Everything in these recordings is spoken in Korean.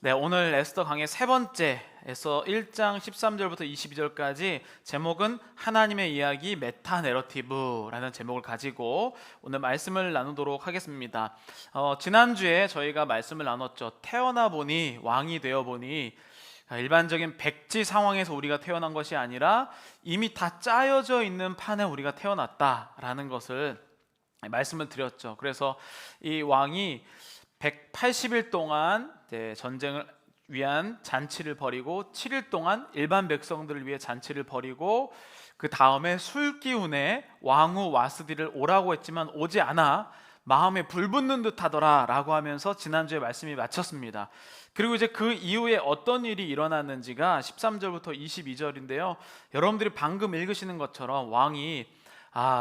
네, 오늘 에스더 강의 세 번째에서 1장 13절부터 22절까지 제목은 하나님의 이야기 메타 내러티브라는 제목을 가지고 오늘 말씀을 나누도록 하겠습니다. 지난주에 저희가 말씀을 나눴죠. 태어나 보니 왕이 되어 보니 일반적인 백지 상황에서 우리가 태어난 것이 아니라 이미 다 짜여져 있는 판에 우리가 태어났다라는 것을 말씀을 드렸죠. 그래서 이 왕이 180일 동안 전쟁을 위한 잔치를 벌이고 7일 동안 일반 백성들을 위해 잔치를 벌이고 그 다음에 술기운에 왕후 와스디를 오라고 했지만 오지 않아 마음에 불붙는 듯 하더라 라고 하면서 지난주에 말씀이 마쳤습니다. 그리고 이제 그 이후에 어떤 일이 일어났는지가 13절부터 22절인데요 여러분들이 방금 읽으시는 것처럼 왕이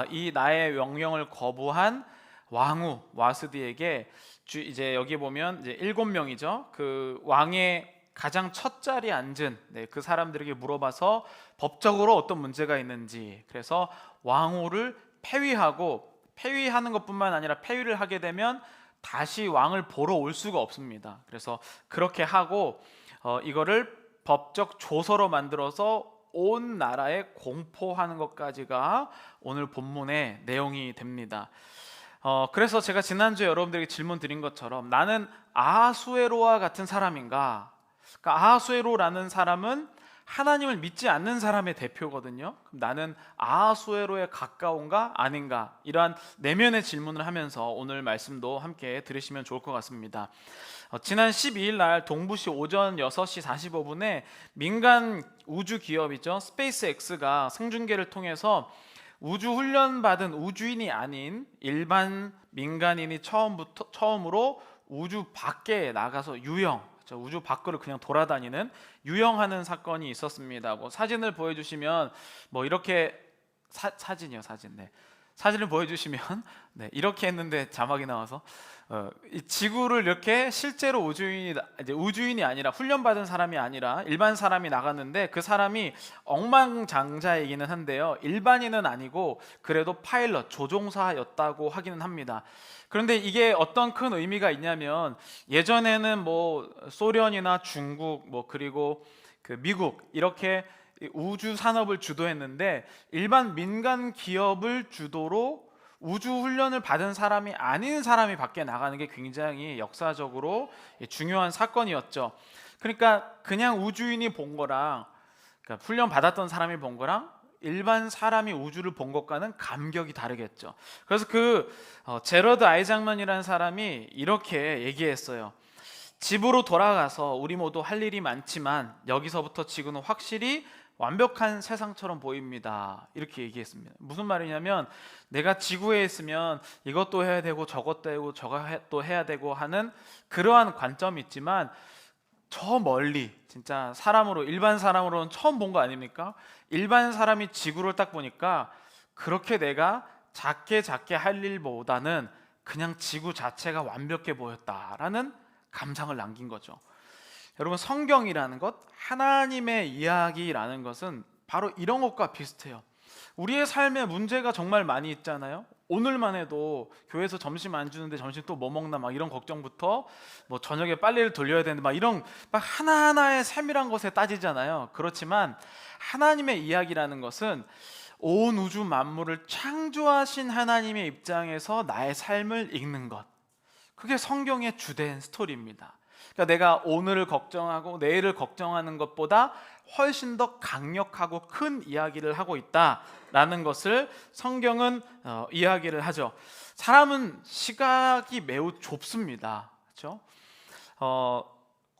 이 나의 명령을 거부한 왕후 와스디에게 이제 여기 보면 이제 7명이죠. 그 왕의 가장 첫 자리에 앉은 그 사람들에게 물어봐서 법적으로 어떤 문제가 있는지, 그래서 왕후를 폐위하는 것뿐만 아니라 폐위를 하게 되면 다시 왕을 보러 올 수가 없습니다. 그래서 그렇게 하고 이거를 법적 조서로 만들어서 온 나라에 공포하는 것까지가 오늘 본문의 내용이 됩니다. 그래서 제가 지난주에 여러분들에게 질문 드린 것처럼 나는 아하수에로와 같은 사람인가? 그러니까 아하수에로라는 사람은 하나님을 믿지 않는 사람의 대표거든요. 그럼 나는 아하수에로에 가까운가 아닌가? 이러한 내면의 질문을 하면서 오늘 말씀도 함께 들으시면 좋을 것 같습니다. 지난 12일 날 동부시 오전 6시 45분에 민간 우주 기업이죠. 스페이스X가 생중계를 통해서 우주 훈련 받은 우주인이 아닌 일반 민간인이 처음으로 우주 밖에 나가서 우주 밖으로 그냥 돌아다니는 유영하는 사건이 있었습니다. 사진을 보여주시면 이렇게 사진이요, 사진. 네. 사진을 보여주시면 네, 이렇게 했는데 자막이 나와서 이 지구를 이렇게 실제로 우주인이 아니라 훈련받은 사람이 아니라 일반 사람이 나갔는데 그 사람이 억만장자이기는 한데요 일반인은 아니고 그래도 파일럿 조종사였다고 하기는 합니다. 그런데 이게 어떤 큰 의미가 있냐면 예전에는 소련이나 중국 그리고 그 미국 이렇게 우주 산업을 주도했는데 일반 민간 기업을 주도로 우주 훈련을 받은 사람이 아닌 사람이 밖에 나가는 게 굉장히 역사적으로 중요한 사건이었죠. 그러니까 그냥 우주인이 본 거랑 그러니까 훈련 받았던 사람이 본 거랑 일반 사람이 우주를 본 것과는 감격이 다르겠죠. 그래서 제러드 아이작만이라는 사람이 이렇게 얘기했어요. 집으로 돌아가서 우리 모두 할 일이 많지만 여기서부터 지구는 확실히 완벽한 세상처럼 보입니다. 이렇게 얘기했습니다. 무슨 말이냐면 내가 지구에 있으면 이것도 해야 되고 저것도 해고 저것도 해야 되고 하는 그러한 관점이 있지만 저 멀리 진짜 일반 사람으로는 처음 본 거 아닙니까? 일반 사람이 지구를 딱 보니까 그렇게 내가 작게 할 일보다는 그냥 지구 자체가 완벽해 보였다라는 감상을 남긴 거죠. 여러분, 성경이라는 것, 하나님의 이야기라는 것은 바로 이런 것과 비슷해요. 우리의 삶에 문제가 정말 많이 있잖아요. 오늘만 해도 교회에서 점심 안 주는데 점심 또 뭐 먹나 이런 걱정부터 저녁에 빨래를 돌려야 되는데 이런 하나하나의 세밀한 것에 따지잖아요. 그렇지만 하나님의 이야기라는 것은 온 우주 만물을 창조하신 하나님의 입장에서 나의 삶을 읽는 것, 그게 성경의 주된 스토리입니다. 그러니까 내가 오늘을 걱정하고 내일을 걱정하는 것보다 훨씬 더 강력하고 큰 이야기를 하고 있다라는 것을 성경은 이야기를 하죠. 사람은 시각이 매우 좁습니다. 그렇죠?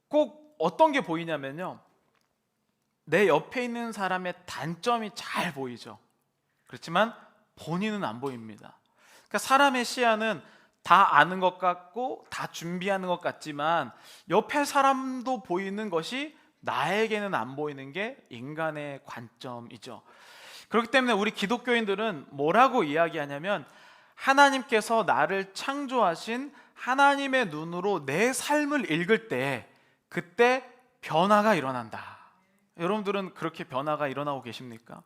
꼭 어떤 게 보이냐면요, 내 옆에 있는 사람의 단점이 잘 보이죠. 그렇지만 본인은 안 보입니다. 그러니까 사람의 시야는 다 아는 것 같고 다 준비하는 것 같지만 옆에 사람도 보이는 것이 나에게는 안 보이는 게 인간의 관점이죠. 그렇기 때문에 우리 기독교인들은 뭐라고 이야기하냐면 하나님께서 나를 창조하신 하나님의 눈으로 내 삶을 읽을 때 그때 변화가 일어난다. 여러분들은 그렇게 변화가 일어나고 계십니까?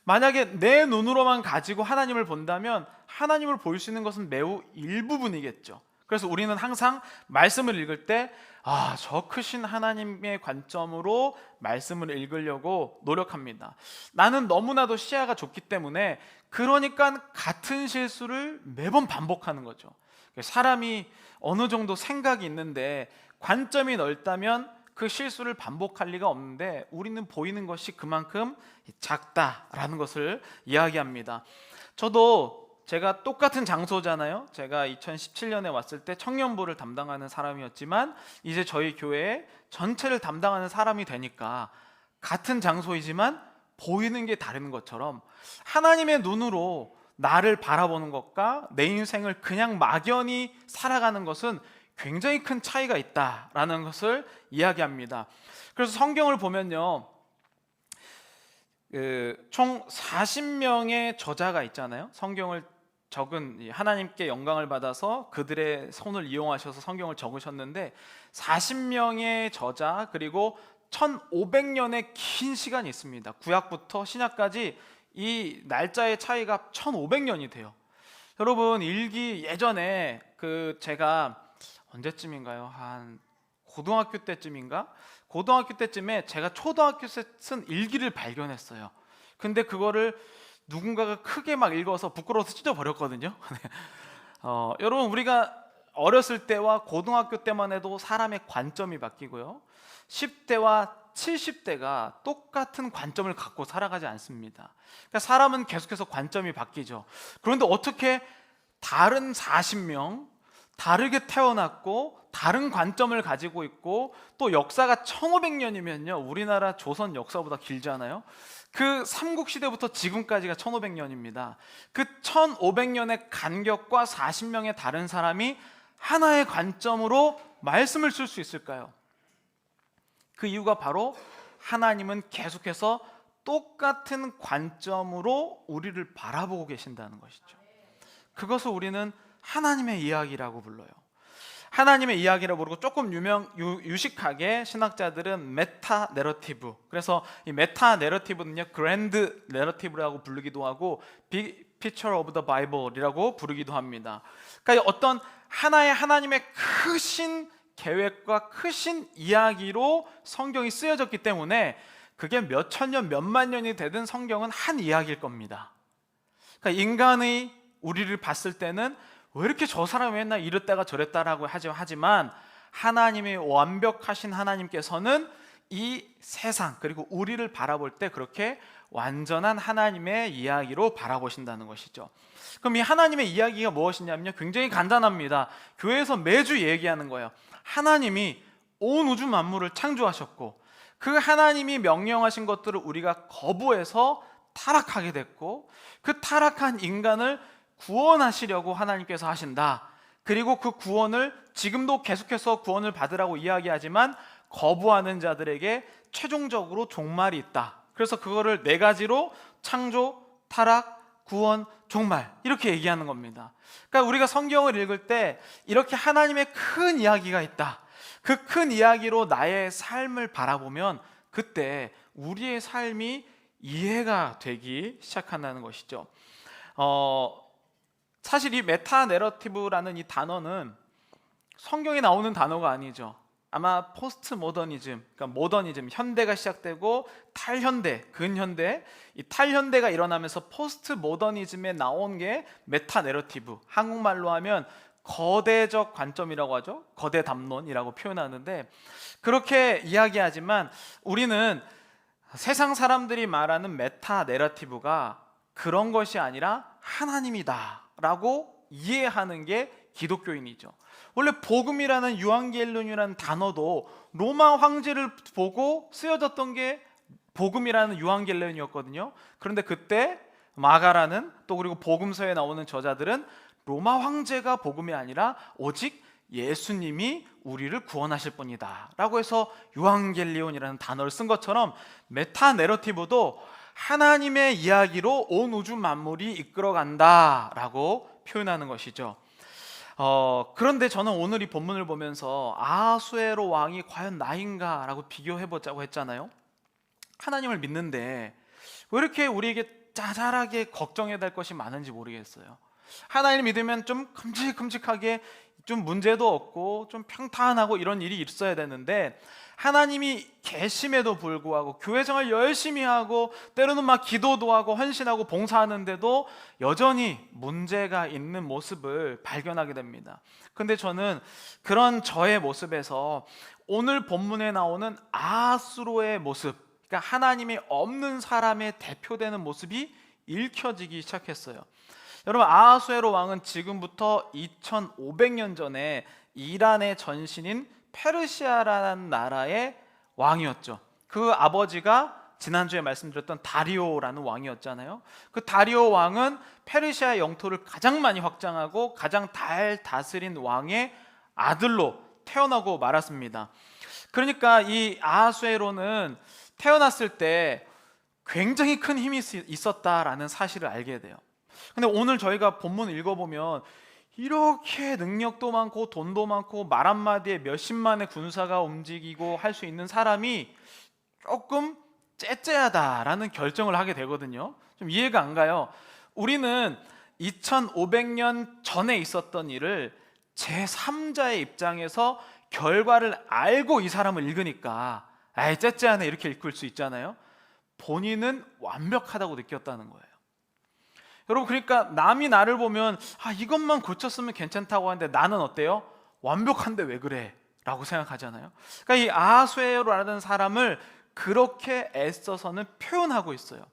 만약에 내 눈으로만 가지고 하나님을 본다면 하나님을 볼 수 있는 것은 매우 일부분이겠죠. 그래서 우리는 항상 말씀을 읽을 때 저 크신 하나님의 관점으로 말씀을 읽으려고 노력합니다. 나는 너무나도 시야가 좁기 때문에 그러니까 같은 실수를 매번 반복하는 거죠. 사람이 어느 정도 생각이 있는데 관점이 넓다면 그 실수를 반복할 리가 없는데 우리는 보이는 것이 그만큼 작다라는 것을 이야기합니다. 제가 똑같은 장소잖아요. 제가 2017년에 왔을 때 청년부를 담당하는 사람이었지만 이제 저희 교회에 전체를 담당하는 사람이 되니까 같은 장소이지만 보이는 게 다른 것처럼 하나님의 눈으로 나를 바라보는 것과 내 인생을 그냥 막연히 살아가는 것은 굉장히 큰 차이가 있다라는 것을 이야기합니다. 그래서 성경을 보면요, 총 40명의 저자가 있잖아요. 성경을 적은 하나님께 영광을 받아서 그들의 손을 이용하셔서 성경을 적으셨는데 40명의 저자 그리고 1500년의 긴 시간이 있습니다. 구약부터 신약까지 이 날짜의 차이가 1500년이 돼요. 여러분, 일기 예전에 제가 언제쯤인가요? 한 고등학교 때쯤인가? 고등학교 때쯤에 제가 초등학교 때 쓴 일기를 발견했어요. 근데 그거를 누군가가 크게 막 읽어서 부끄러워서 찢어버렸거든요. 여러분, 우리가 어렸을 때와 고등학교 때만 해도 사람의 관점이 바뀌고요, 10대와 70대가 똑같은 관점을 갖고 살아가지 않습니다. 그러니까 사람은 계속해서 관점이 바뀌죠. 그런데 어떻게 다른 40명, 다르게 태어났고 다른 관점을 가지고 있고 또 역사가 1500년이면요 우리나라 조선 역사보다 길잖아요. 그 삼국시대부터 지금까지가 1500년입니다. 그 1500년의 간격과 40명의 다른 사람이 하나의 관점으로 말씀을 쓸 수 있을까요? 그 이유가 바로 하나님은 계속해서 똑같은 관점으로 우리를 바라보고 계신다는 것이죠. 그것을 우리는 하나님의 이야기라고 불러요. 하나님의 이야기를 부르고 조금 유식하게 신학자들은 메타 내러티브, 그래서 이 메타 내러티브는요 그랜드 내러티브라고 부르기도 하고 빅 피처 오브 더 바이블이라고 부르기도 합니다. 그러니까 어떤 하나님의 크신 계획과 크신 이야기로 성경이 쓰여졌기 때문에 그게 몇 천년 몇만 년이 되든 성경은 한 이야기일 겁니다. 그러니까 인간의 우리를 봤을 때는 왜 이렇게 저 사람이 맨날 이랬다가 저랬다라고 하지만 하나님의 완벽하신 하나님께서는 이 세상 그리고 우리를 바라볼 때 그렇게 완전한 하나님의 이야기로 바라보신다는 것이죠. 그럼 이 하나님의 이야기가 무엇이냐면요 굉장히 간단합니다. 교회에서 매주 얘기하는 거예요. 하나님이 온 우주 만물을 창조하셨고 그 하나님이 명령하신 것들을 우리가 거부해서 타락하게 됐고 그 타락한 인간을 구원하시려고 하나님께서 하신다. 그리고 그 구원을 지금도 계속해서 구원을 받으라고 이야기하지만 거부하는 자들에게 최종적으로 종말이 있다. 그래서 그거를 네 가지로 창조, 타락, 구원, 종말 이렇게 얘기하는 겁니다. 그러니까 우리가 성경을 읽을 때 이렇게 하나님의 큰 이야기가 있다. 그 큰 이야기로 나의 삶을 바라보면 그때 우리의 삶이 이해가 되기 시작한다는 것이죠. 사실 이 메타 내러티브라는 이 단어는 성경에 나오는 단어가 아니죠. 아마 포스트 모더니즘, 그러니까 모더니즘, 현대가 시작되고 탈현대, 근현대, 이 탈현대가 일어나면서 포스트 모더니즘에 나온 게 메타 내러티브, 한국말로 하면 거대적 관점이라고 하죠. 거대 담론이라고 표현하는데 그렇게 이야기하지만 우리는 세상 사람들이 말하는 메타 내러티브가 그런 것이 아니라 하나님이다 라고 이해하는 게 기독교인이죠. 원래 복음이라는 유앙겔리온이라는 단어도 로마 황제를 보고 쓰여졌던 게 복음이라는 유앙겔리온이었거든요. 그런데 그때 마가라는 또 그리고 복음서에 나오는 저자들은 로마 황제가 복음이 아니라 오직 예수님이 우리를 구원하실 분이다 라고 해서 유앙겔리온이라는 단어를 쓴 것처럼 메타 내러티브도 하나님의 이야기로 온 우주 만물이 이끌어간다 라고 표현하는 것이죠. 그런데 저는 오늘 이 본문을 보면서 아하수에로 왕이 과연 나인가 라고 비교해보자고 했잖아요. 하나님을 믿는데 왜 이렇게 우리에게 짜잘하게 걱정해야 될 것이 많은지 모르겠어요. 하나님을 믿으면 좀 큼직큼직하게 좀 문제도 없고 좀 평탄하고 이런 일이 있어야 되는데, 하나님이 계심에도 불구하고 교회 생활 열심히 하고 때로는 막 기도도 하고 헌신하고 봉사하는데도 여전히 문제가 있는 모습을 발견하게 됩니다. 근데 저는 그런 저의 모습에서 오늘 본문에 나오는 아하스로의 모습, 그러니까 하나님이 없는 사람의 대표되는 모습이 읽혀지기 시작했어요. 여러분, 아하수에로 왕은 지금부터 2500년 전에 이란의 전신인 페르시아라는 나라의 왕이었죠. 그 아버지가 지난주에 말씀드렸던 다리오라는 왕이었잖아요. 그 다리오 왕은 페르시아 영토를 가장 많이 확장하고 가장 잘 다스린 왕의 아들로 태어나고 말았습니다. 그러니까 이 아하수에로는 태어났을 때 굉장히 큰 힘이 있었다라는 사실을 알게 돼요. 근데 오늘 저희가 본문을 읽어보면 이렇게 능력도 많고 돈도 많고 말 한마디에 몇십만의 군사가 움직이고 할 수 있는 사람이 조금 째째하다라는 결정을 하게 되거든요. 좀 이해가 안 가요. 우리는 2500년 전에 있었던 일을 제3자의 입장에서 결과를 알고 이 사람을 읽으니까 에이 째째하네 이렇게 읽을 수 있잖아요. 본인은 완벽하다고 느꼈다는 거예요. 여러분, 그러니까 남이 나를 보면 이것만 고쳤으면 괜찮다고 하는데 나는 어때요? 완벽한데 왜 그래? 라고 생각하잖아요. 그러니까 이 아하수에로라는 사람을 그렇게 애써서는 표현하고 있어요.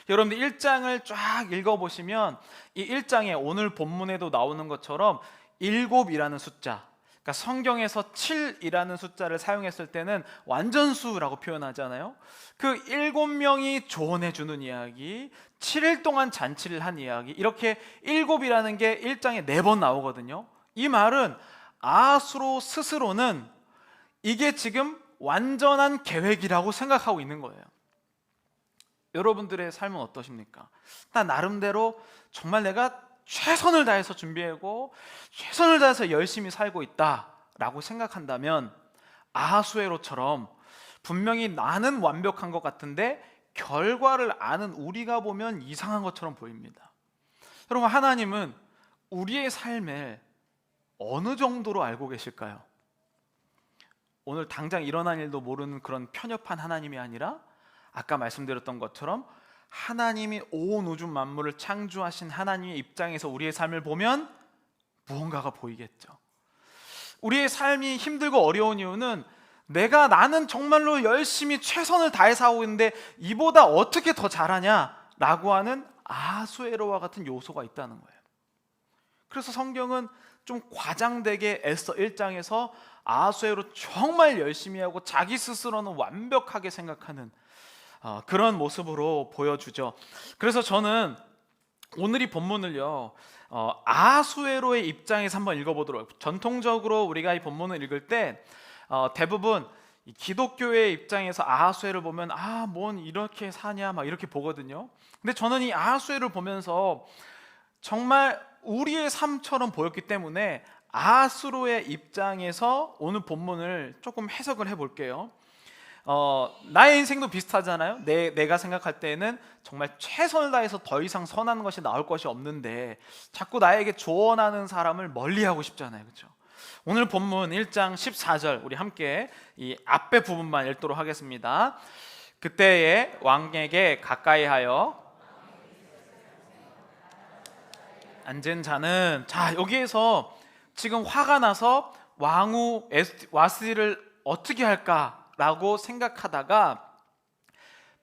여러분들 1장을 쫙 읽어보시면 이 1장에 오늘 본문에도 나오는 것처럼 7이라는 숫자, 그러니까 성경에서 7이라는 숫자를 사용했을 때는 완전수라고 표현하잖아요. 그 7명이 조언해 주는 이야기, 7일 동안 잔치를 한 이야기, 이렇게 7이라는 게 1장에 4번 나오거든요. 이 말은 아하수로 스스로는 이게 지금 완전한 계획이라고 생각하고 있는 거예요. 여러분들의 삶은 어떠십니까? 나 나름대로 정말 내가 최선을 다해서 준비하고 최선을 다해서 열심히 살고 있다라고 생각한다면 아하수에로처럼 분명히 나는 완벽한 것 같은데 결과를 아는 우리가 보면 이상한 것처럼 보입니다. 여러분, 하나님은 우리의 삶을 어느 정도로 알고 계실까요? 오늘 당장 일어난 일도 모르는 그런 편협한 하나님이 아니라 아까 말씀드렸던 것처럼 하나님이 온 우주 만물을 창조하신 하나님의 입장에서 우리의 삶을 보면 무언가가 보이겠죠. 우리의 삶이 힘들고 어려운 이유는 나는 정말로 열심히 최선을 다해서 하고 있는데 이보다 어떻게 더 잘하냐라고 하는 아하수에로와 같은 요소가 있다는 거예요. 그래서 성경은 좀 과장되게 에스더 1장에서 아하수에로 정말 열심히 하고 자기 스스로는 완벽하게 생각하는 그런 모습으로 보여주죠. 그래서 저는 오늘 이 본문을요 아하수에로의 입장에서 한번 읽어보도록. 전통적으로 우리가 이 본문을 읽을 때 대부분 이 기독교의 입장에서 아하수에를 보면 뭔 이렇게 사냐 막 이렇게 보거든요. 근데 저는 이 아하수에를 보면서 정말 우리의 삶처럼 보였기 때문에 아하수로의 입장에서 오늘 본문을 조금 해석을 해볼게요. 나의 인생도 비슷하잖아요. 내가 생각할 때는 정말 최선을 다해서 더 이상 선한 것이 나올 것이 없는데 자꾸 나에게 조언하는 사람을 멀리하고 싶잖아요, 그렇죠? 오늘 본문 1장 14절 우리 함께 이 앞에 부분만 읽도록 하겠습니다. 그때의 왕에게 가까이하여 앉은 자는, 자, 여기에서 지금 화가 나서 왕후 와스디를 어떻게 할까라고 생각하다가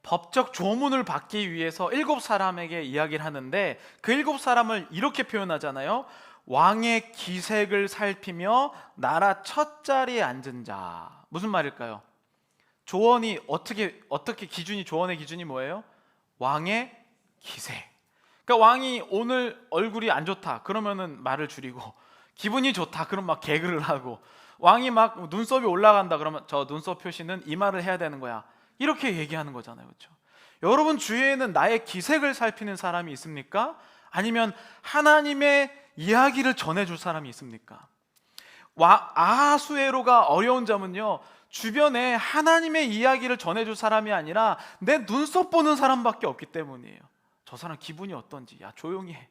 법적 조문을 받기 위해서 7사람에게 이야기를 하는데 그 7사람을 이렇게 표현하잖아요. 왕의 기색을 살피며 나라 첫 자리에 앉은 자. 무슨 말일까요? 조언이 어떻게 기준이, 조언의 기준이 뭐예요? 왕의 기색. 그러니까 왕이 오늘 얼굴이 안 좋다 그러면은 말을 줄이고, 기분이 좋다 그럼 막 개그를 하고, 왕이 막 눈썹이 올라간다 그러면 저 눈썹 표시는 이 말을 해야 되는 거야, 이렇게 얘기하는 거잖아요, 그렇죠? 여러분 주위에는 나의 기색을 살피는 사람이 있습니까? 아니면 하나님의 이야기를 전해줄 사람이 있습니까? 아하수에로가 어려운 점은요, 주변에 하나님의 이야기를 전해줄 사람이 아니라 내 눈썹 보는 사람밖에 없기 때문이에요. 저 사람 기분이 어떤지, 야 조용히 해.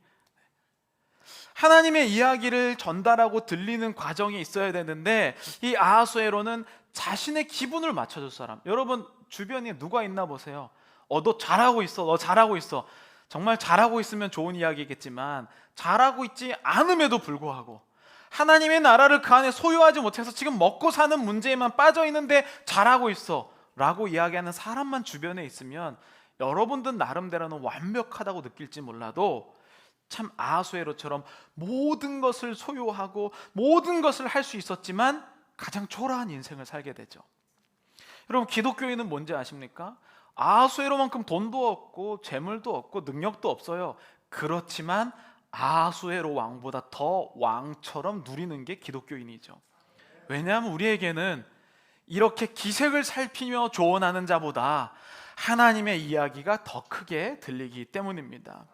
하나님의 이야기를 전달하고 들리는 과정이 있어야 되는데 이 아하수에로는 자신의 기분을 맞춰줄 사람. 여러분 주변에 누가 있나 보세요. 너 잘하고 있어. 너 잘하고 있어. 정말 잘하고 있으면 좋은 이야기겠지만 잘하고 있지 않음에도 불구하고 하나님의 나라를 그 안에 소유하지 못해서 지금 먹고 사는 문제에만 빠져 있는데 잘하고 있어 라고 이야기하는 사람만 주변에 있으면 여러분들 나름대로는 완벽하다고 느낄지 몰라도 참 아하수에로처럼 모든 것을 소유하고 모든 것을 할 수 있었지만 가장 초라한 인생을 살게 되죠. 여러분 기독교인은 뭔지 아십니까? 아하수에로만큼 돈도 없고 재물도 없고 능력도 없어요. 그렇지만 아하수에로 왕보다 더 왕처럼 누리는 게 기독교인이죠. 왜냐하면 우리에게는 이렇게 기색을 살피며 조언하는 자보다 하나님의 이야기가 더 크게 들리기 때문입니다.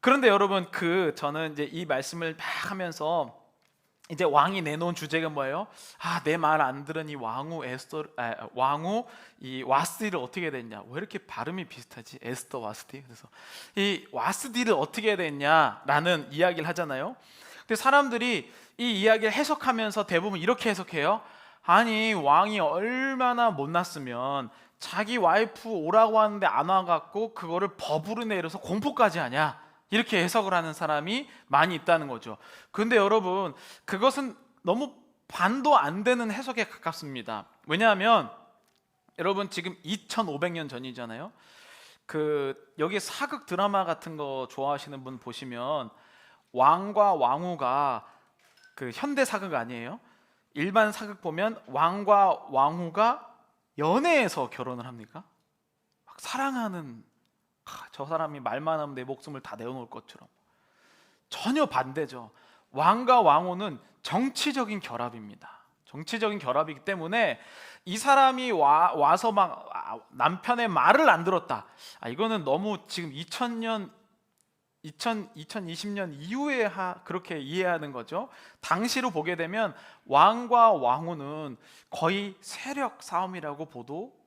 그런데 여러분 저는 이제 이 말씀을 막 하면서 이제 왕이 내놓은 주제가 뭐예요? 내 말 안 들은 이 왕후 이 와스디를 어떻게 됐냐? 왜 이렇게 발음이 비슷하지? 에스더 와스디. 그래서 이 와스디를 어떻게 됐냐라는 이야기를 하잖아요. 근데 사람들이 이 이야기를 해석하면서 대부분 이렇게 해석해요. 아니 왕이 얼마나 못났으면 자기 와이프 오라고 하는데 안 와갖고 그거를 법으로 내려서 공포까지 하냐? 이렇게 해석을 하는 사람이 많이 있다는 거죠. 그런데 여러분 그것은 너무 반도 안 되는 해석에 가깝습니다. 왜냐하면 여러분 지금 2500년 전이잖아요. 여기 사극 드라마 같은 거 좋아하시는 분 보시면 왕과 왕후가 현대 사극 아니에요? 일반 사극 보면 왕과 왕후가 연애에서 결혼을 합니까? 막 사랑하는 저 사람이 말만 하면 내 목숨을 다 내어놓을 것처럼. 전혀 반대죠. 왕과 왕후는 정치적인 결합입니다. 정치적인 결합이기 때문에 이 사람이 와서 막 남편의 말을 안 들었다. 이거는 너무 지금 2020년 이후에 그렇게 이해하는 거죠. 당시로 보게 되면 왕과 왕후는 거의 세력 싸움이라고 봐도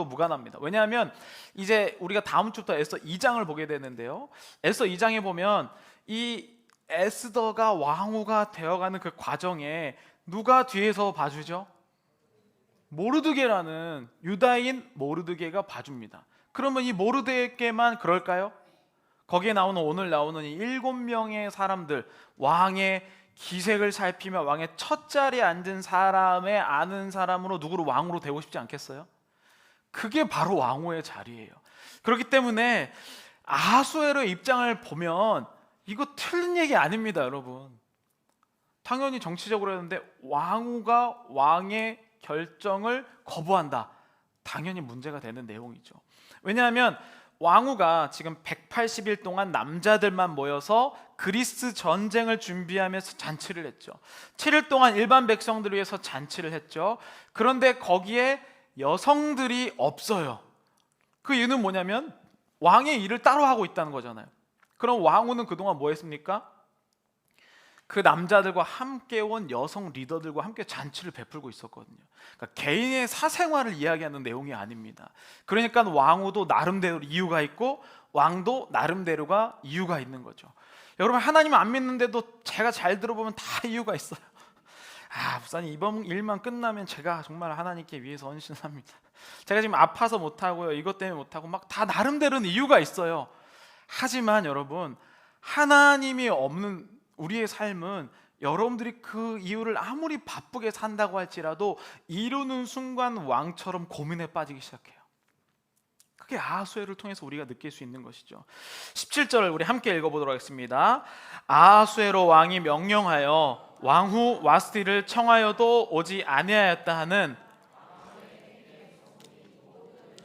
무관합니다. 왜냐하면 이제 우리가 다음 주부터 에스더 2장을 보게 되는데요. 에스더 2장에 보면 이 에스더가 왕후가 되어가는 그 과정에 누가 뒤에서 봐주죠? 모르드게라는 유다인 모르드게가 봐줍니다. 그러면 이 모르드게만 그럴까요? 거기에 오늘 나오는 이 7명의 사람들, 왕의 기색을 살피며 왕의 첫 자리에 앉은 사람의 아는 사람으로 누구를 왕으로 되고 싶지 않겠어요? 그게 바로 왕후의 자리예요. 그렇기 때문에 아하수에로의 입장을 보면 이거 틀린 얘기 아닙니다, 여러분. 당연히 정치적으로 했는데 왕후가 왕의 결정을 거부한다. 당연히 문제가 되는 내용이죠. 왜냐하면 왕후가 지금 180일 동안 남자들만 모여서 그리스 전쟁을 준비하면서 잔치를 했죠. 7일 동안 일반 백성들을 위해서 잔치를 했죠. 그런데 거기에 여성들이 없어요. 그 이유는 뭐냐면 왕의 일을 따로 하고 있다는 거잖아요. 그럼 왕후는 그동안 뭐 했습니까? 그 남자들과 함께 온 여성 리더들과 함께 잔치를 베풀고 있었거든요. 그러니까 개인의 사생활을 이야기하는 내용이 아닙니다. 그러니까 왕후도 나름대로 이유가 있고 왕도 나름대로가 이유가 있는 거죠. 여러분 하나님 안 믿는데도 제가 잘 들어보면 다 이유가 있어요. 목사님 이번 일만 끝나면 제가 정말 하나님께 위해서 헌신합니다. 제가 지금 아파서 못하고요. 이것 때문에 못하고 막 다 나름대로는 이유가 있어요. 하지만 여러분 하나님이 없는 우리의 삶은 여러분들이 그 이유를 아무리 바쁘게 산다고 할지라도 이루는 순간 왕처럼 고민에 빠지기 시작해요. 그게 아하수에를 통해서 우리가 느낄 수 있는 것이죠. 17절을 우리 함께 읽어보도록 하겠습니다. 아하수에로 왕이 명령하여 왕후 와스디를 청하여도 오지 아니하였다 하는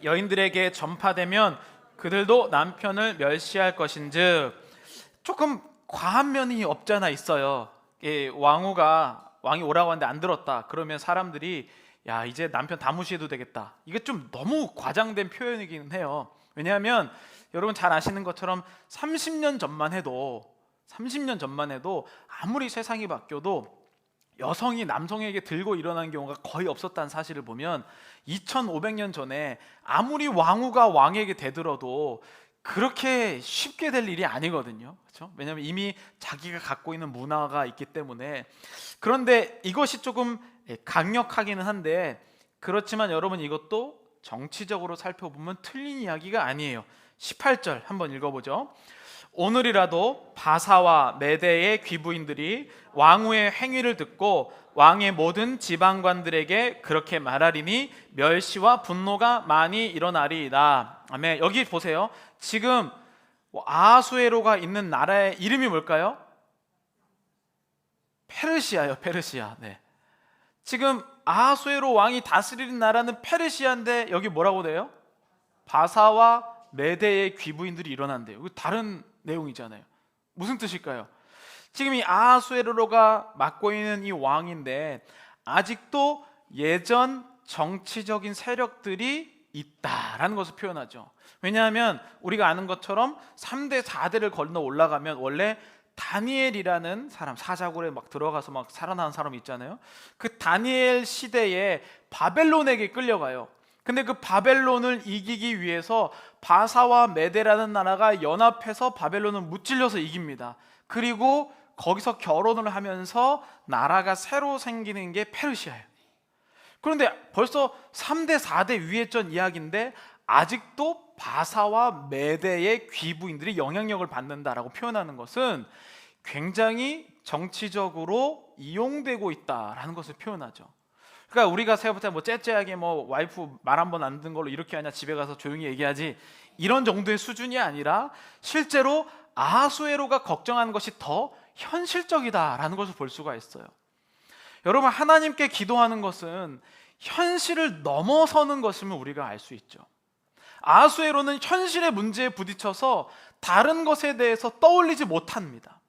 여인들에게 전파되면 그들도 남편을 멸시할 것인즉. 조금 과한 면이 없잖아 있어요. 왕이 오라고 하는데 안 들었다. 그러면 사람들이 이제 남편 다 무시해도 되겠다. 이게 좀 너무 과장된 표현이긴 해요. 왜냐하면 여러분 잘 아시는 것처럼 30년 전만 해도 아무리 세상이 바뀌어도 여성이 남성에게 들고 일어난 경우가 거의 없었다는 사실을 보면 2500년 전에 아무리 왕후가 왕에게 대들어도 그렇게 쉽게 될 일이 아니거든요. 그렇죠? 왜냐하면 이미 자기가 갖고 있는 문화가 있기 때문에. 그런데 이것이 조금 강력하기는 한데, 그렇지만 여러분 이것도 정치적으로 살펴보면 틀린 이야기가 아니에요. 18절 한번 읽어보죠. 오늘이라도 바사와 메대의 귀부인들이 왕후의 행위를 듣고 왕의 모든 지방관들에게 그렇게 말하리니 멸시와 분노가 많이 일어나리이다. 아멘. 여기 보세요. 지금 아하수에로가 있는 나라의 이름이 뭘까요? 페르시아요. 페르시아. 네. 지금 아하수에로 왕이 다스리는 나라는 페르시아인데 여기 뭐라고 돼요? 바사와 메대의 귀부인들이 일어난대요. 이거 다른 내용이잖아요. 무슨 뜻일까요? 지금 이 아하수에로가 맡고 있는 이 왕인데 아직도 예전 정치적인 세력들이 있다라는 것을 표현하죠. 왜냐하면 우리가 아는 것처럼 3대 4대를 건너 올라가면 원래 다니엘이라는 사람, 사자굴에 막 들어가서 막 살아난 사람 있잖아요. 그 다니엘 시대에 바벨론에게 끌려가요. 근데 그 바벨론을 이기기 위해서 바사와 메대라는 나라가 연합해서 바벨론을 무찔러서 이깁니다. 그리고 거기서 결혼을 하면서 나라가 새로 생기는 게 페르시아예요. 그런데 벌써 3대 4대 위에전 이야기인데 아직도 바사와 메대의 귀부인들이 영향력을 받는다라고 표현하는 것은 굉장히 정치적으로 이용되고 있다라는 것을 표현하죠. 그러니까 우리가 생각할 때 뭐 째째하게 뭐 와이프 말 한 번 안 듣는 걸로 이렇게 하냐, 집에 가서 조용히 얘기하지, 이런 정도의 수준이 아니라 실제로 아하수에로가 걱정하는 것이 더 현실적이다라는 것을 볼 수가 있어요. 여러분, 하나님께 기도하는 것은 현실을 넘어서는 것임을 우리가 알 수 있죠. 아하수에로는 현실의 문제에 부딪혀서 다른 것에 대해서 떠올리지 못합니다.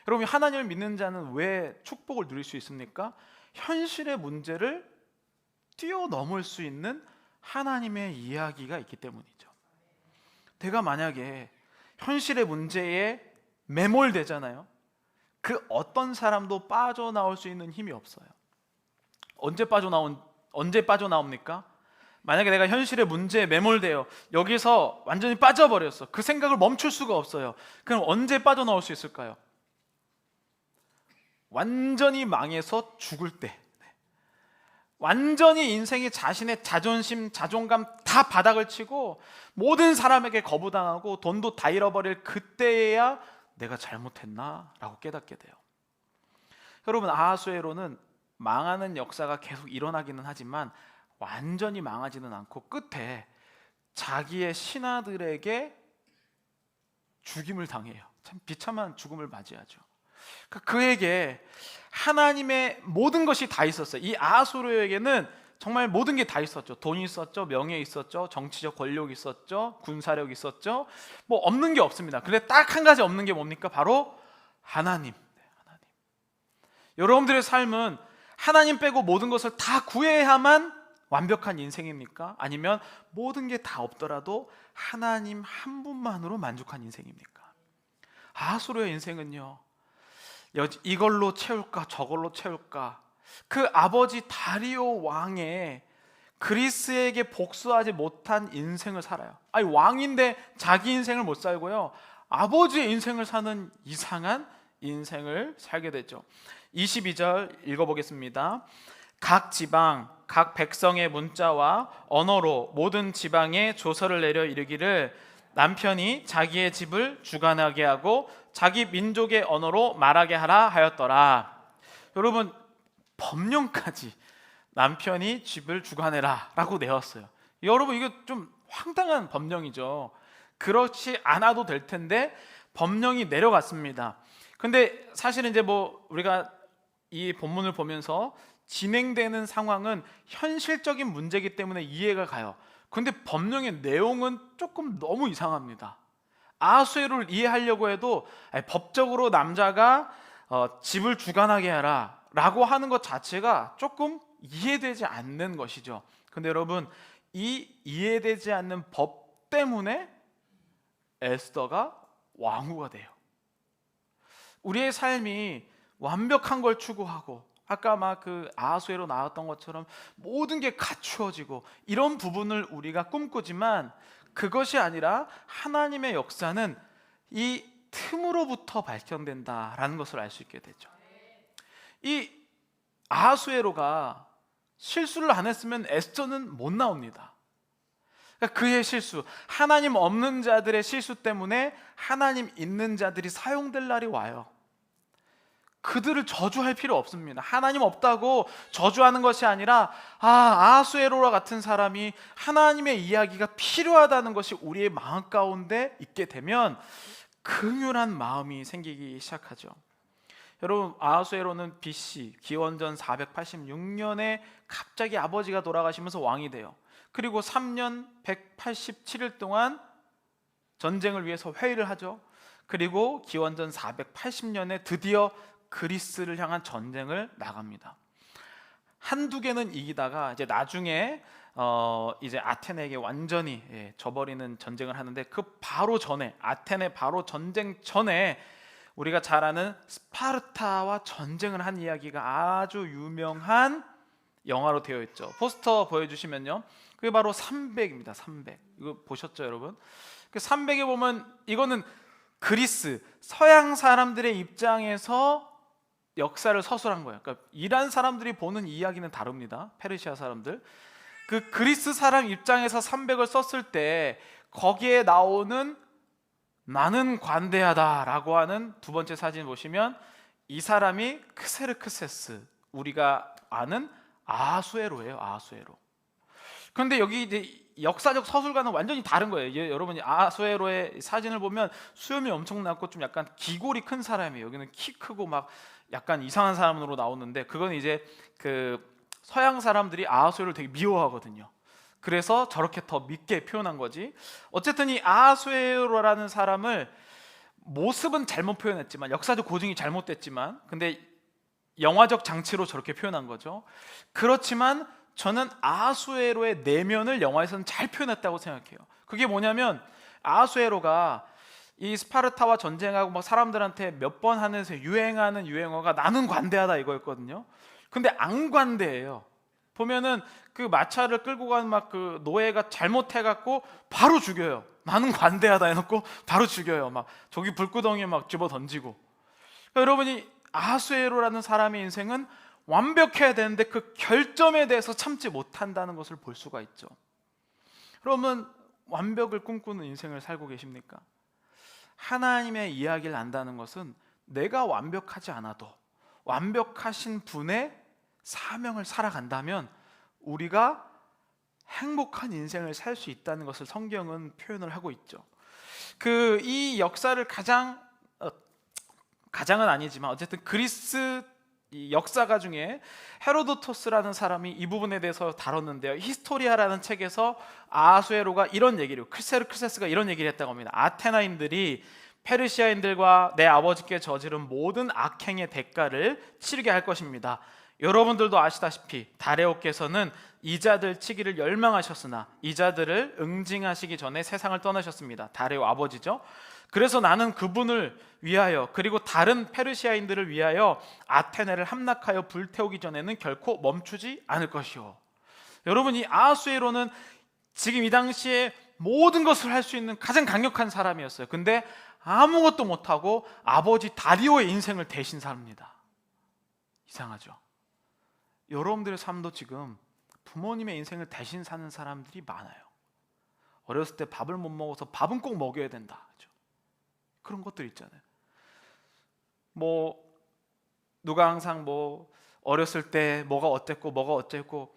여러분, 하나님을 믿는 자는 왜 축복을 누릴 수 있습니까? 현실의 문제를 뛰어넘을 수 있는 하나님의 이야기가 있기 때문이죠. 내가 만약에 현실의 문제에 매몰되잖아요. 그 어떤 사람도 빠져나올 수 있는 힘이 없어요. 언제 빠져나옵니까? 만약에 내가 현실의 문제에 매몰돼요. 여기서 완전히 빠져버렸어. 그 생각을 멈출 수가 없어요. 그럼 언제 빠져나올 수 있을까요? 완전히 망해서 죽을 때, 완전히 인생이 자신의 자존심, 자존감 다 바닥을 치고 모든 사람에게 거부당하고 돈도 다 잃어버릴 그때야 내가 잘못했나? 라고 깨닫게 돼요. 여러분, 아하수에로는 망하는 역사가 계속 일어나기는 하지만 완전히 망하지는 않고 끝에 자기의 신하들에게 죽임을 당해요. 참 비참한 죽음을 맞이하죠. 그에게 하나님의 모든 것이 다 있었어요. 이 아하수에로에게는 정말 모든 게 다 있었죠. 돈이 있었죠, 명예 있었죠, 정치적 권력이 있었죠, 군사력이 있었죠. 뭐 없는 게 없습니다. 근데 딱 한 가지 없는 게 뭡니까? 바로 하나님. 하나님. 여러분들의 삶은 하나님 빼고 모든 것을 다 구해야만 완벽한 인생입니까? 아니면 모든 게 다 없더라도 하나님 한 분만으로 만족한 인생입니까? 아하수에로의 인생은요, 이걸로 채울까 저걸로 채울까, 그 아버지 다리오 왕의 그리스에게 복수하지 못한 인생을 살아요. 아니, 왕인데 자기 인생을 못 살고요, 아버지의 인생을 사는 이상한 인생을 살게 되죠. 22절 읽어보겠습니다. 각 지방 각 백성의 문자와 언어로 모든 지방에 조서를 내려 이르기를 남편이 자기의 집을 주관하게 하고 자기 민족의 언어로 말하게 하라 하였더라. 여러분, 법령까지 남편이 집을 주관해라 라고 내었어요. 여러분, 이거 좀 황당한 법령이죠. 그렇지 않아도 될 텐데 법령이 내려갔습니다. 근데 사실은 이제 뭐 우리가 이 본문을 보면서 진행되는 상황은 현실적인 문제이기 때문에 이해가 가요. 근데 법령의 내용은 조금 너무 이상합니다. 아하수에로를 이해하려고 해도 법적으로 남자가 집을 주관하게 하라 라고 하는 것 자체가 조금 이해되지 않는 것이죠. 근데 여러분, 이 이해되지 않는 법 때문에 에스더가 왕후가 돼요. 우리의 삶이 완벽한 걸 추구하고 아까 막 그 아하수에로 나왔던 것처럼 모든 게 갖추어지고 이런 부분을 우리가 꿈꾸지만 그것이 아니라 하나님의 역사는 이 틈으로부터 발견된다라는 것을 알 수 있게 되죠. 이 아하수에로가 실수를 안 했으면 에스더는 못 나옵니다. 그러니까 그의 실수, 하나님 없는 자들의 실수 때문에 하나님 있는 자들이 사용될 날이 와요. 그들을 저주할 필요 없습니다. 하나님 없다고 저주하는 것이 아니라 아하수에로와 같은 사람이 하나님의 이야기가 필요하다는 것이 우리의 마음 가운데 있게 되면 긍휼한 마음이 생기기 시작하죠. 여러분, 아하수에로는 BC 기원전 486년에 갑자기 아버지가 돌아가시면서 왕이 돼요. 그리고 3년 187일 동안 전쟁을 위해서 회의를 하죠. 그리고 기원전 480년에 드디어 그리스를 향한 전쟁을 나갑니다. 한두 개는 이기다가 이제 나중에 이제 아테네에게 완전히 져버리는 전쟁을 하는데, 그 바로 전에, 아테네 바로 전쟁 전에 우리가 잘 아는 스파르타와 전쟁을 한 이야기가 아주 유명한 영화로 되어 있죠. 포스터 보여주시면요, 그게 바로 300입니다. 300. 이거 보셨죠, 여러분? 그 300에 보면 이거는 그리스 서양 사람들의 입장에서 역사를 서술한 거예요. 그러니까 이란 사람들이 보는 이야기는 다릅니다. 페르시아 사람들. 그 그리스 사람 입장에서 300을 썼을 때 거기에 나오는 나는 관대하다라고 하는 두 번째 사진 보시면 이 사람이 크세르크세스, 우리가 아는 아하수에로예요. 아하수에로. 그런데 여기 이제 역사적 서술과는 완전히 다른 거예요. 여러분이 아하수에로의 사진을 보면 수염이 엄청 났고 좀 약간 기골이 큰 사람이에요. 여기는 키 크고 막 약간 이상한 사람으로 나오는데, 그건 이제 그 서양 사람들이 아하수에로를 되게 미워하거든요. 그래서 저렇게 더 밉게 표현한 거지. 어쨌든 이 아하수에로라는 사람을 모습은 잘못 표현했지만, 역사적 고증이 잘못됐지만, 근데 영화적 장치로 저렇게 표현한 거죠. 그렇지만 저는 아하수에로의 내면을 영화에서는 잘 표현했다고 생각해요. 그게 뭐냐면, 아하수에로가 이 스파르타와 전쟁하고 막 사람들한테 몇 번 하면서 유행하는 유행어가 나는 관대하다 이거였거든요. 근데 안 관대해요. 보면은 그 마차를 끌고 간 막 그 노예가 잘못해갖고 바로 죽여요. 나는 관대하다 해놓고 바로 죽여요. 막 저기 불구덩이에 막 집어 던지고. 그러니까 여러분이 아하수에로라는 사람의 인생은 완벽해야 되는데 그 결점에 대해서 참지 못한다는 것을 볼 수가 있죠. 그러면 완벽을 꿈꾸는 인생을 살고 계십니까? 하나님의 이야기를 안다는 것은 내가 완벽하지 않아도 완벽하신 분의 사명을 살아간다면 우리가 행복한 인생을 살 수 있다는 것을 성경은 표현을 하고 있죠. 이 역사를 가장은 아니지만 어쨌든 그리스 이 역사가 중에 헤로도토스라는 사람이 이 부분에 대해서 다뤘는데요. 히스토리아라는 책에서 아하수에로가 이런 얘기를, 크세르크세스가 이런 얘기를 했다고 합니다. 아테나인들이 페르시아인들과 내 아버지께 저지른 모든 악행의 대가를 치르게 할 것입니다. 여러분들도 아시다시피 다레오께서는 이자들 치기를 열망하셨으나 이자들을 응징하시기 전에 세상을 떠나셨습니다. 다레오 아버지죠. 그래서 나는 그분을 위하여 그리고 다른 페르시아인들을 위하여 아테네를 함락하여 불태우기 전에는 결코 멈추지 않을 것이요. 여러분, 이 아하수에로는 지금 이 당시에 모든 것을 할 수 있는 가장 강력한 사람이었어요. 근데 아무것도 못하고 아버지 다리오의 인생을 대신 삽니다. 이상하죠? 여러분들의 삶도 지금 부모님의 인생을 대신 사는 사람들이 많아요. 어렸을 때 밥을 못 먹어서 밥은 꼭 먹여야 된다, 그렇죠? 그런 것들 있잖아요. 뭐 누가 항상 뭐 어렸을 때 뭐가 어땠고 뭐가 어쨌고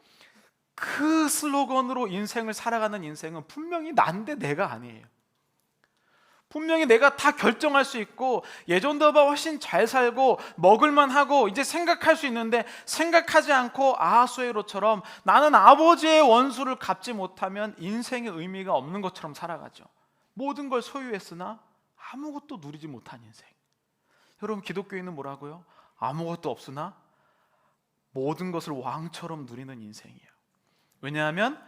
그 슬로건으로 인생을 살아가는 인생은 분명히 난데 내가 아니에요. 분명히 내가 다 결정할 수 있고 예전보다 훨씬 잘 살고 먹을만 하고 이제 생각할 수 있는데 생각하지 않고 아하수에로처럼 나는 아버지의 원수를 갚지 못하면 인생의 의미가 없는 것처럼 살아가죠. 모든 걸 소유했으나 아무것도 누리지 못한 인생. 여러분, 기독교인은 뭐라고요? 아무것도 없으나 모든 것을 왕처럼 누리는 인생이에요. 왜냐하면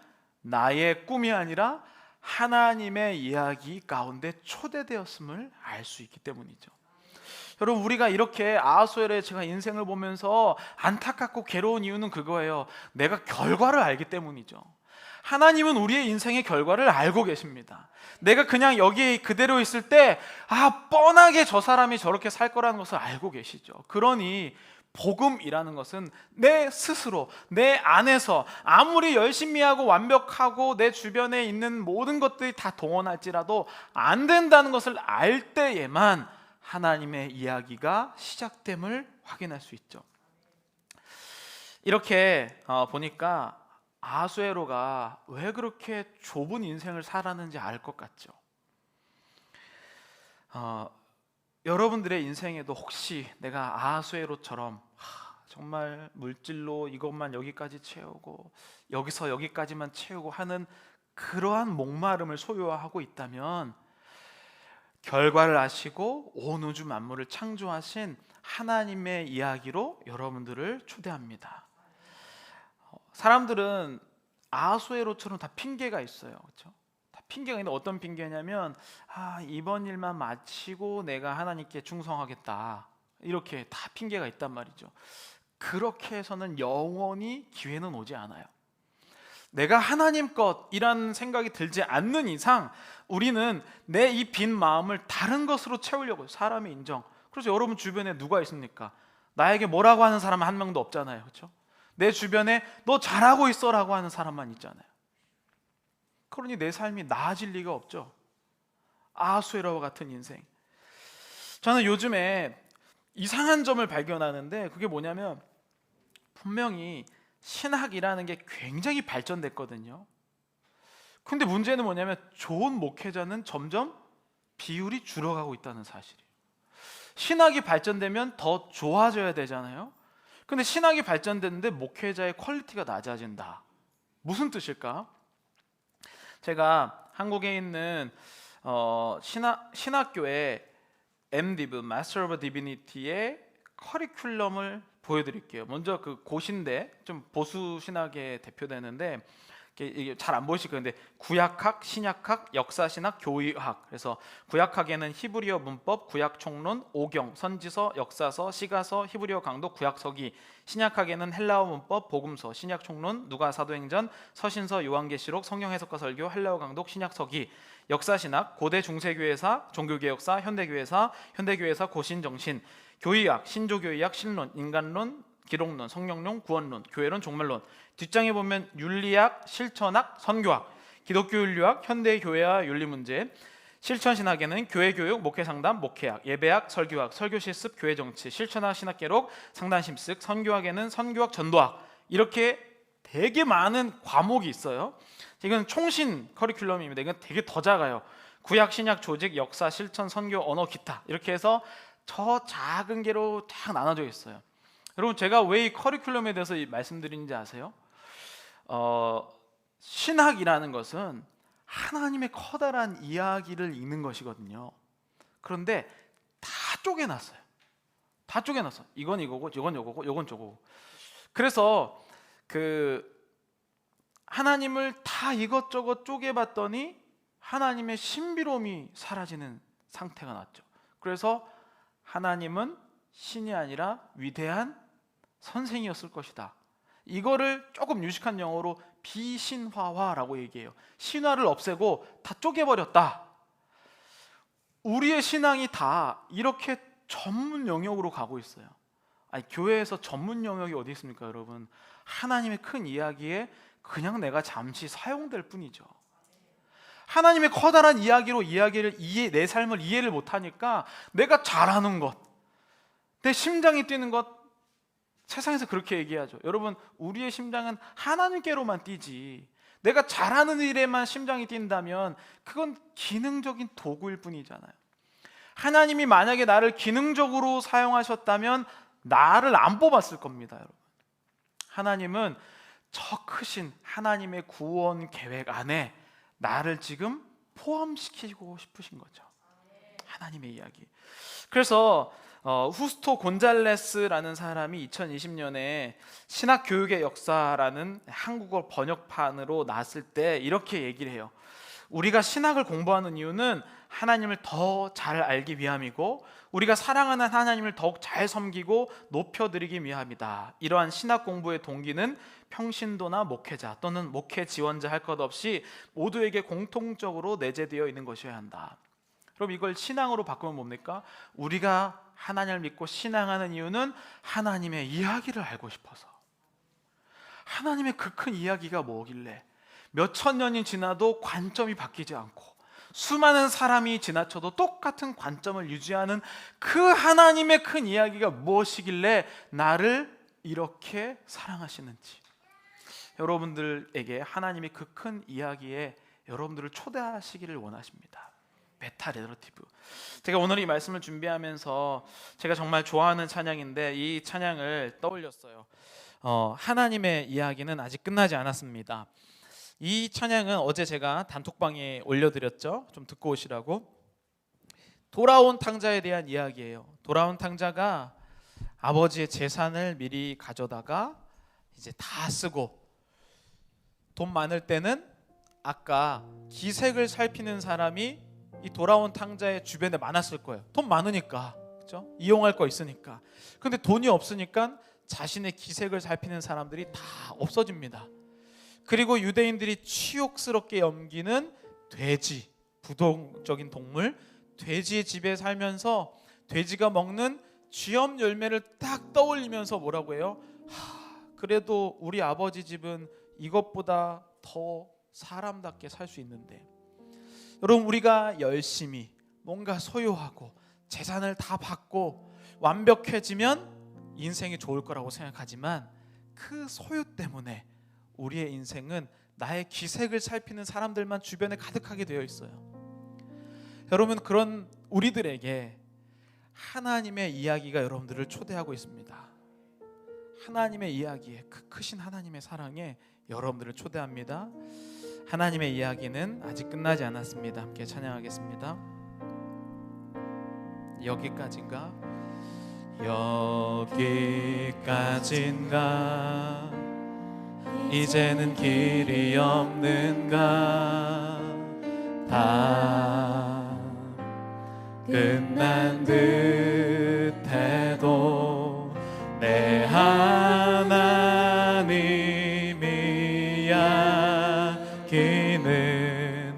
나의 꿈이 아니라 하나님의 이야기 가운데 초대되었음을 알 수 있기 때문이죠. 여러분, 우리가 이렇게 아하수에로의 제가 인생을 보면서 안타깝고 괴로운 이유는 그거예요. 내가 결과를 알기 때문이죠. 하나님은 우리의 인생의 결과를 알고 계십니다. 내가 그냥 여기 그대로 있을 때 뻔하게 저 사람이 저렇게 살 거라는 것을 알고 계시죠. 그러니 복음이라는 것은 내 스스로, 내 안에서 아무리 열심히 하고 완벽하고 내 주변에 있는 모든 것들이 다 동원할지라도 안 된다는 것을 알 때에만 하나님의 이야기가 시작됨을 확인할 수 있죠. 이렇게 보니까 아수에로가 왜 그렇게 좁은 인생을 살았는지 알 것 같죠. 여러분들의 인생에도 혹시 내가 아수에로처럼 정말 물질로 이것만 여기까지 채우고 여기서 여기까지만 채우고 하는 그러한 목마름을 소유하고 있다면, 결과를 아시고 온 우주 만물을 창조하신 하나님의 이야기로 여러분들을 초대합니다. 사람들은 아수에로처럼 다 핑계가 있어요. 그렇죠? 다 핑계가 있는데 어떤 핑계냐면 이번 일만 마치고 내가 하나님께 충성하겠다, 이렇게 다 핑계가 있단 말이죠. 그렇게 해서는 영원히 기회는 오지 않아요. 내가 하나님 것이라는 생각이 들지 않는 이상 우리는 내 이 빈 마음을 다른 것으로 채우려고 해요. 사람의 인정. 그래서 여러분 주변에 누가 있습니까? 나에게 뭐라고 하는 사람은 한 명도 없잖아요. 그렇죠? 내 주변에 너 잘하고 있어라고 하는 사람만 있잖아요. 그러니 내 삶이 나아질 리가 없죠. 아수에로와 같은 인생. 저는 요즘에 이상한 점을 발견하는데, 그게 뭐냐면 분명히 신학이라는 게 굉장히 발전됐거든요. 근데 문제는 뭐냐면 좋은 목회자는 점점 비율이 줄어가고 있다는 사실이에요. 신학이 발전되면 더 좋아져야 되잖아요. 근데 신학이 발전됐는데 목회자의 퀄리티가 낮아진다. 무슨 뜻일까? 제가 한국에 있는 신학교의 MDiv, Master of Divinity의 커리큘럼을 보여드릴게요. 먼저 그 고신대, 좀 보수 신학에 대표되는데 이게 잘 안 보이실 건데 구약학, 신약학, 역사신학, 교의학. 그래서 구약학에는 히브리어 문법, 구약 총론, 오경, 선지서, 역사서, 시가서, 히브리어 강독, 구약서기. 신약학에는 헬라어 문법, 복음서, 신약 총론, 누가 사도행전, 서신서, 요한계시록, 성경 해석과 설교, 헬라어 강독, 신약서기. 역사신학, 고대 중세교회사, 종교개혁사, 현대교회사, 현대교회사, 고신정신. 교의학, 신조교의학, 신론, 인간론, 기록론, 성령론, 구원론, 교회론, 종말론. 뒷장에 보면 윤리학, 실천학, 선교학, 기독교 윤리학, 현대 교회와 윤리 문제. 실천신학에는 교회 교육, 목회 상담, 목회학, 예배학, 설교학, 설교 실습, 교회 정치, 실천학, 신학 기록, 상담 심습. 선교학에는 선교학, 전도학. 이렇게 되게 많은 과목이 있어요. 이건 총신 커리큘럼입니다. 이건 되게 더 작아요. 구약, 신약, 조직, 역사, 실천, 선교, 언어, 기타. 이렇게 해서 저 작은 개로 딱 나눠져 있어요. 여러분, 제가 왜 이 커리큘럼에 대해서 말씀드리는지 아세요? 신학이라는 것은 하나님의 커다란 이야기를 읽는 것이거든요. 그런데 다 쪼개놨어요. 다 쪼개놨어. 이건 이거고, 이건 이거고, 이건 저거고. 그래서 하나님을 다 이것저것 쪼개봤더니 하나님의 신비로움이 사라지는 상태가 났죠. 그래서 하나님은 신이 아니라 위대한 선생이었을 것이다. 이거를 조금 유식한 영어로 비신화화라고 얘기해요. 신화를 없애고 다 쪼개버렸다. 우리의 신앙이 다 이렇게 전문 영역으로 가고 있어요. 교회에서 전문 영역이 어디 있습니까, 여러분? 하나님의 큰 이야기에 그냥 내가 잠시 사용될 뿐이죠. 하나님의 커다란 이야기로 내 삶을 이해를 못하니까 내가 잘하는 것, 내 심장이 뛰는 것, 세상에서 그렇게 얘기하죠. 여러분, 우리의 심장은 하나님께로만 뛰지, 내가 잘하는 일에만 심장이 뛴다면 그건 기능적인 도구일 뿐이잖아요. 하나님이 만약에 나를 기능적으로 사용하셨다면 나를 안 뽑았을 겁니다, 여러분. 하나님은 저 크신 하나님의 구원 계획 안에 나를 지금 포함시키고 싶으신 거죠. 하나님의 이야기. 그래서 후스토 곤잘레스라는 사람이 2020년에 신학 교육의 역사라는 한국어 번역판으로 나왔을 때 이렇게 얘기를 해요. 우리가 신학을 공부하는 이유는 하나님을 더 잘 알기 위함이고 우리가 사랑하는 하나님을 더욱 잘 섬기고 높여드리기 위함이다. 이러한 신학 공부의 동기는 평신도나 목회자 또는 목회 지원자 할 것 없이 모두에게 공통적으로 내재되어 있는 것이어야 한다. 그럼 이걸 신앙으로 바꾸면 뭡니까? 우리가 하나님을 믿고 신앙하는 이유는 하나님의 이야기를 알고 싶어서. 하나님의 그 큰 이야기가 뭐길래 몇천 년이 지나도 관점이 바뀌지 않고 수많은 사람이 지나쳐도 똑같은 관점을 유지하는 그 하나님의 큰 이야기가 무엇이길래 나를 이렇게 사랑하시는지, 여러분들에게 하나님이 그 큰 이야기에 여러분들을 초대하시기를 원하십니다. 메타 내러티브. 제가 오늘 이 말씀을 준비하면서 제가 정말 좋아하는 찬양인데 이 찬양을 떠올렸어요. 하나님의 이야기는 아직 끝나지 않았습니다. 이 찬양은 어제 제가 단톡방에 올려드렸죠. 좀 듣고 오시라고. 돌아온 탕자에 대한 이야기예요. 돌아온 탕자가 아버지의 재산을 미리 가져다가 이제 다 쓰고, 돈 많을 때는 아까 기색을 살피는 사람이 이 돌아온 탕자의 주변에 많았을 거예요. 돈 많으니까, 그렇죠? 이용할 거 있으니까. 근데 돈이 없으니까 자신의 기색을 살피는 사람들이 다 없어집니다. 그리고 유대인들이 치욕스럽게 여기는 돼지, 부동적인 동물, 돼지의 집에 살면서 돼지가 먹는 쥐염 열매를 딱 떠올리면서 뭐라고 해요? 그래도 우리 아버지 집은 이것보다 더 사람답게 살 수 있는데. 여러분, 우리가 열심히 뭔가 소유하고 재산을 다 받고 완벽해지면 인생이 좋을 거라고 생각하지만 그 소유 때문에 우리의 인생은 나의 기색을 살피는 사람들만 주변에 가득하게 되어 있어요. 여러분, 그런 우리들에게 하나님의 이야기가 여러분들을 초대하고 있습니다. 하나님의 이야기에, 그 크신 하나님의 사랑에 여러분들을 초대합니다. 하나님의 이야기는 아직 끝나지 않았습니다. 함께 찬양하겠습니다. 여기까지인가? 여기까지인가? 이제는 길이 없는가? 다 끝난 듯해도 내 하나님의 이야기는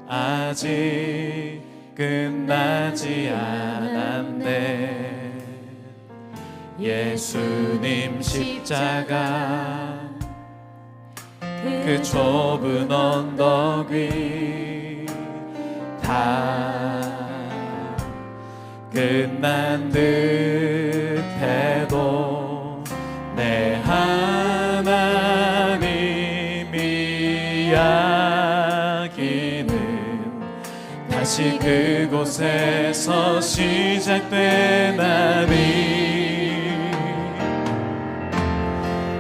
아직 끝나지 않았네. 예수님 십자가 그 좁은 언덕 위 다 끝난 듯해도 내 하나님의 이야기는 다시 그곳에서 시작되나니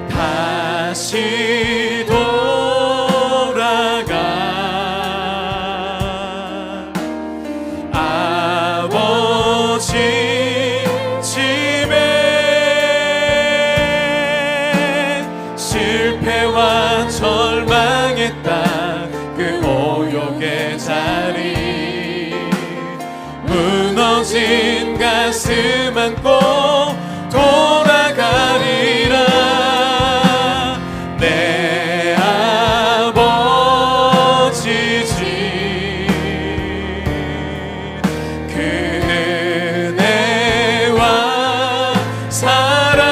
다시 돌아가 아버지 집에 실패와 절망했다 그 오욕의 자리 무너진 가슴 안고 돌아가리라. 내 아버지 집 그 은혜와 사랑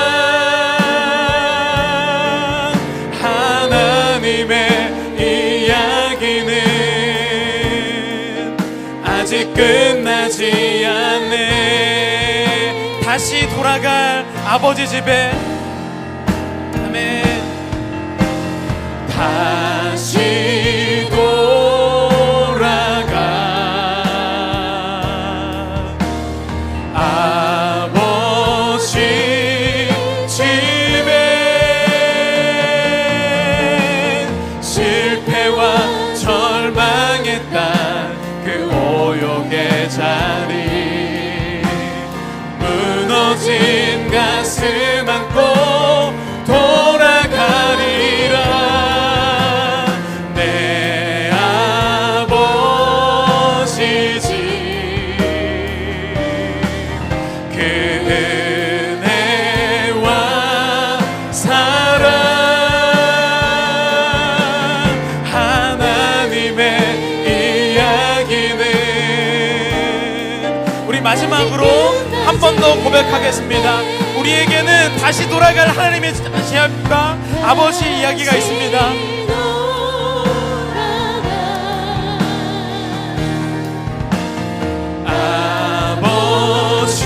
하나님의 이야기는 아직 끝나지 않네. 다시 돌아갈 아버지 집에 다시 돌아가 아버지 집에 실패와 절망했다 그 오욕의 자리 무너진 가슴 안고 돌아가리라. 마지막으로 한 번 더 고백하겠습니다. 우리에게는 다시 돌아갈 하나님의 제약과 아버지의 이야기가 있습니다. 아버지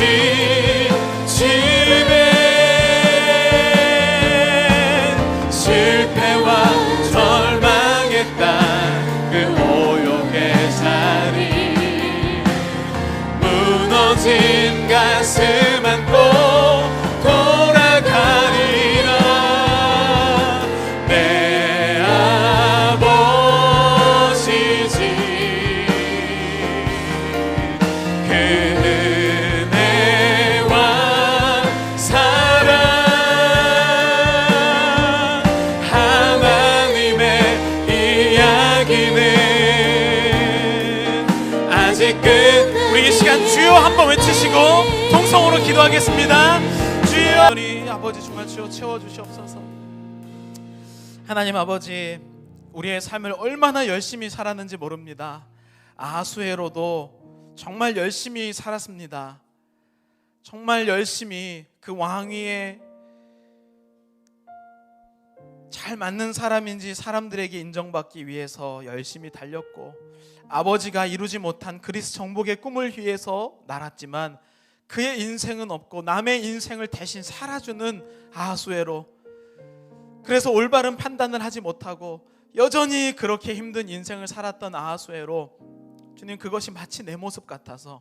집에 실패와 절망의 땅, 그 오욕의 자리, 무너진 가슴 안고 돌아가리라. 내 아버지 집, 그 은혜와 사랑, 하나님의 이야기는 아직 끝. 우리 이 시간 주여 한번 외치시고 통성으로 기도하겠습니다. 주여, 우리 아버지 정말 주여 채워주시옵소서. 하나님 아버지, 우리의 삶을 얼마나 열심히 살았는지 모릅니다. 아하수에로도 정말 열심히 살았습니다. 정말 열심히 그 왕위에 잘 맞는 사람인지 사람들에게 인정받기 위해서 열심히 달렸고, 아버지가 이루지 못한 그리스 정복의 꿈을 위해서 날았지만 그의 인생은 없고 남의 인생을 대신 살아주는 아하수에로, 그래서 올바른 판단을 하지 못하고 여전히 그렇게 힘든 인생을 살았던 아하수에로, 주님, 그것이 마치 내 모습 같아서,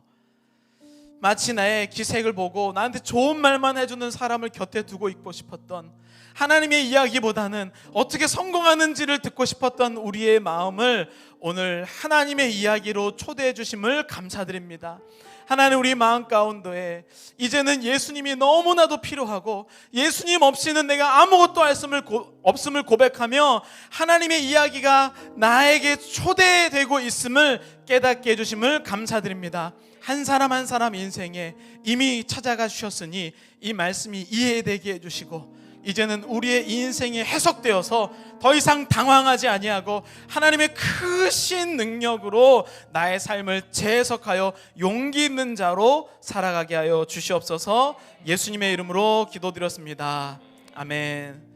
마치 나의 기색을 보고 나한테 좋은 말만 해주는 사람을 곁에 두고 있고 싶었던, 하나님의 이야기보다는 어떻게 성공하는지를 듣고 싶었던 우리의 마음을 오늘 하나님의 이야기로 초대해 주심을 감사드립니다. 하나님, 우리 마음 가운데 이제는 예수님이 너무나도 필요하고 예수님 없이는 내가 아무것도 할 수 없음을 고백하며 하나님의 이야기가 나에게 초대되고 있음을 깨닫게 해주심을 감사드립니다. 한 사람 한 사람 인생에 이미 찾아가 주셨으니 이 말씀이 이해되게 해주시고, 이제는 우리의 인생이 해석되어서 더 이상 당황하지 아니하고 하나님의 크신 능력으로 나의 삶을 재해석하여 용기 있는 자로 살아가게 하여 주시옵소서. 예수님의 이름으로 기도드렸습니다. 아멘.